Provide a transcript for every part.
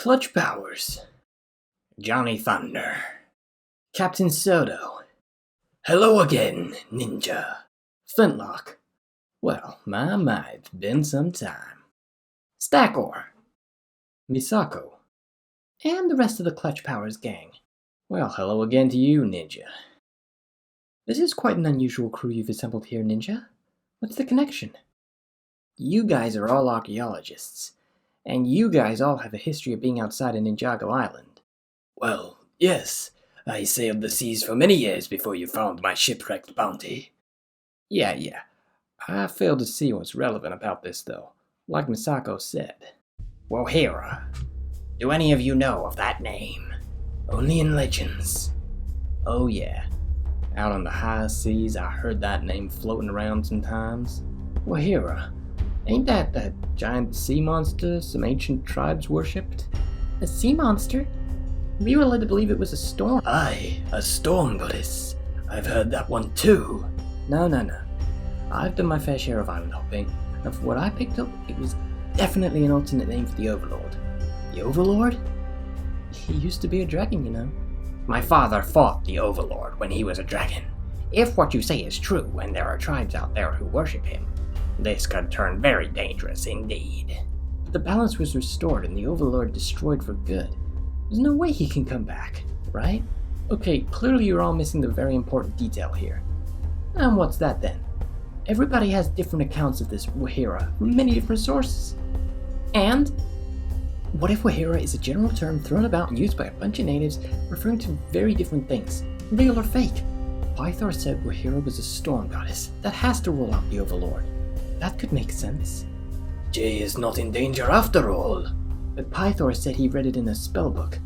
Clutch Powers, Johnny Thunder, Captain Soto. Hello again, Ninja. Flintlock. Well, my, it's been some time. Stackor, Misako, and the rest of the Clutch Powers gang. Well, hello again to you, Ninja. This is quite an unusual crew you've assembled here, Ninja. What's the connection? You guys are all archaeologists, and you guys all have a history of being outside of Ninjago Island. Well, yes. I sailed the seas for many years before you found my shipwrecked bounty. Yeah. I failed to see what's relevant about this, though. Like Misako said. Wohira. Do any of you know of that name? Only in legends. Oh yeah. Out on the high seas, I heard that name floating around sometimes. Wohira. Ain't that giant sea monster some ancient tribes worshipped? A sea monster? We were led to believe it was a storm. Aye, a storm goddess. I've heard that one too. No. I've done my fair share of island hopping, and from what I picked up, it was definitely an alternate name for the Overlord. The Overlord? He used to be a dragon, you know. My father fought the Overlord when he was a dragon. If what you say is true, and there are tribes out there who worship him, this could turn very dangerous indeed. But the balance was restored and the Overlord destroyed for good. There's no way he can come back, right? Okay, clearly you're all missing the very important detail here. And what's that then? Everybody has different accounts of this Wohira from many different sources. And what if Wohira is a general term thrown about and used by a bunch of natives referring to very different things, real or fake? Pythor said Wohira was a storm goddess. That has to rule out the Overlord. That could make sense. Jay is not in danger after all. But Pythor said he read it in a spellbook.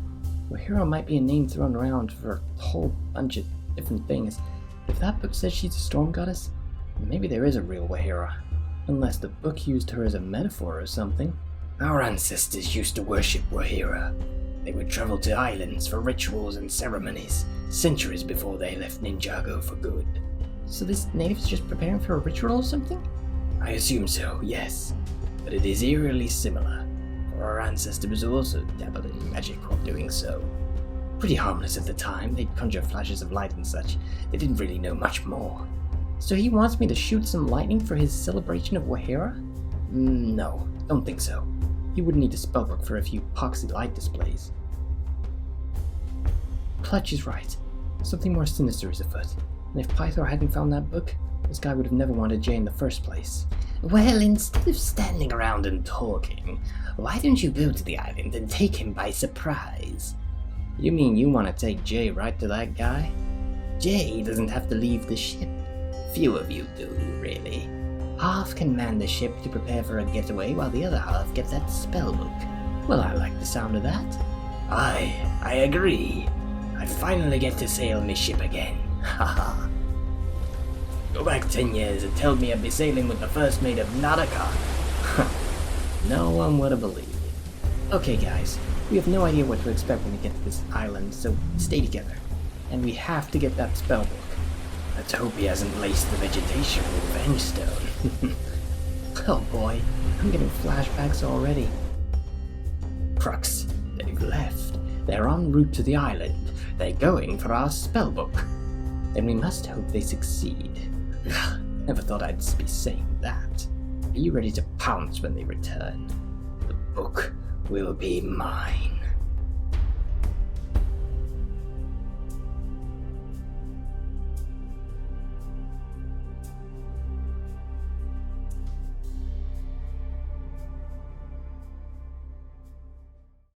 Wohira might be a name thrown around for a whole bunch of different things. If that book says she's a storm goddess, maybe there is a real Wohira. Unless the book used her as a metaphor or something. Our ancestors used to worship Wohira. They would travel to islands for rituals and ceremonies, centuries before they left Ninjago for good. So this native's just preparing for a ritual or something? I assume so, yes. But it is eerily similar. For our ancestors also dabbled in magic while doing so. Pretty harmless at the time, they'd conjure flashes of light and such. They didn't really know much more. So he wants me to shoot some lightning for his celebration of Wohira? No, don't think so. He wouldn't need a spellbook for a few epoxy light displays. Clutch is right. Something more sinister is afoot. And if Pythor hadn't found that book, this guy would have never wanted Jay in the first place. Well, instead of standing around and talking, why don't you go to the island and take him by surprise? You mean you want to take Jay right to that guy? Jay doesn't have to leave the ship. Few of you do, really. Half can man the ship to prepare for a getaway while the other half gets that spellbook. Well, I like the sound of that. Aye, I agree. I finally get to sail my ship again. Haha. Go back 10 years and tell me I'd be sailing with the first mate of Nautica. No one would have believed it. Okay guys, we have no idea what to expect when we get to this island, so stay together. And we have to get that spellbook. Let's hope he hasn't laced the vegetation with Vengstone. Oh boy, I'm getting flashbacks already. Crux, they've left. They're en route to the island. They're going for our spellbook. Then we must hope they succeed. Never thought I'd be saying that. Are you ready to pounce when they return? The book will be mine.